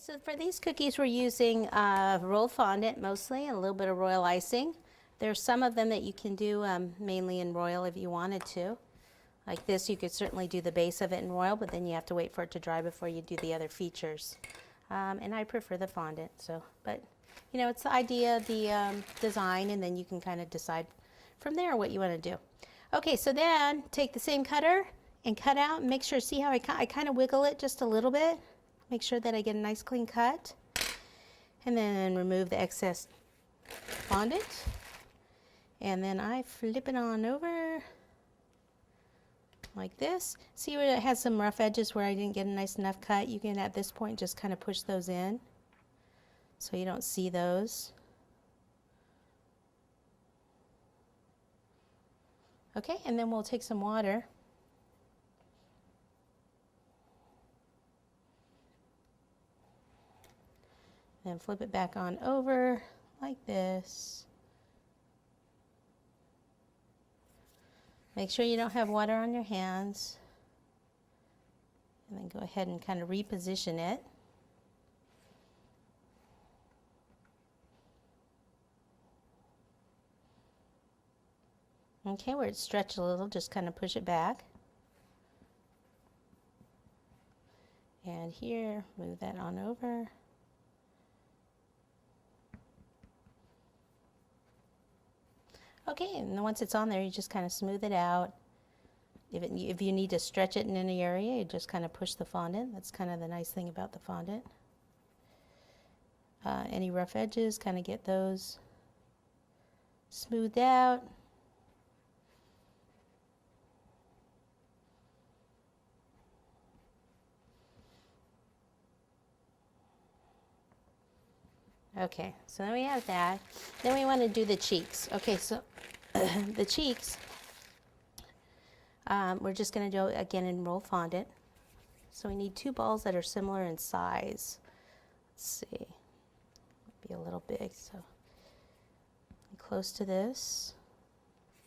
So for these cookies we're using rolled fondant mostly and a little bit of royal icing. There's some of them that you can do mainly in royal if you wanted to. Like this, you could certainly do the base of it in royal, but then you have to wait for it to dry before you do the other features. And I prefer the fondant, but you know, it's the idea of the design, and then you can kind of decide from there what you want to do. Okay, so then take the same cutter and cut out, and make sure, see how I kind of wiggle it just a little bit. Make sure that I get a nice clean cut, and then remove the excess fondant, and then I flip it on over like this. See where it has some rough edges where I didn't get a nice enough cut? You can at this point just kind of push those in so you don't see those. Okay, and then we'll take some water and flip it back on over like this. Make sure you don't have water on your hands, and then go ahead and kind of reposition it. Okay, where it's stretched a little, just kind of push it back. And here, move that on over. Okay, and then once it's on there, you just kind of smooth it out. If you need to stretch it in any area, you just kind of push the fondant. That's kind of the nice thing about the fondant. Any rough edges, kind of get those smoothed out. Okay, so then we have that. Then we want to do the cheeks. Okay, so the cheeks, we're just going to do again in roll fondant. So we need two balls that are similar in size. Let's see, might be a little big, so close to this.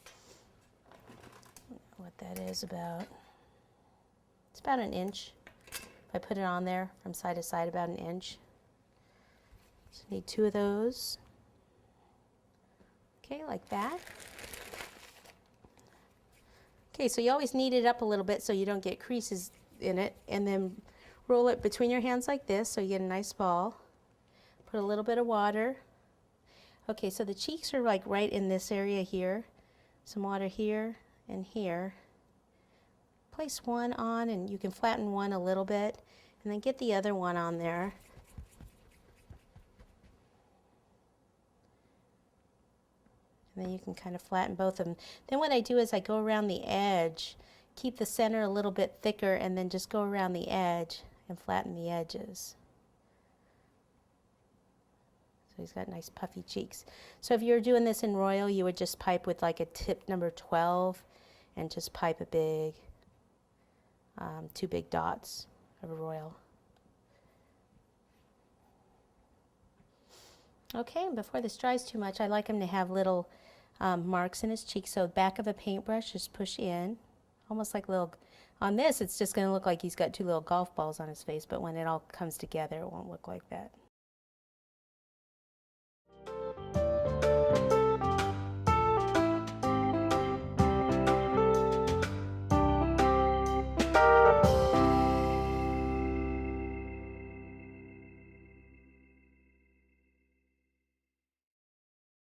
I don't know what that is about. It's about an inch. If I put it on there from side to side, about an inch. So need two of those. Okay, like that. Okay, so you always knead it up a little bit so you don't get creases in it, and then roll it between your hands like this so you get a nice ball. Put a little bit of water. Okay, so the cheeks are like right in this area here. Some water here and here. Place one on, and you can flatten one a little bit, and then get the other one on there. And then you can kind of flatten both of them. Then what I do is I go around the edge, keep the center a little bit thicker, and then just go around the edge and flatten the edges. So he's got nice puffy cheeks. So if you were doing this in royal, you would just pipe with like a tip number 12 and just pipe a big, two big dots of a royal. Okay, before this dries too much, I like him to have little marks in his cheeks. So back of a paintbrush, just push in, almost like little, on this it's just going to look like he's got two little golf balls on his face, but when it all comes together it won't look like that.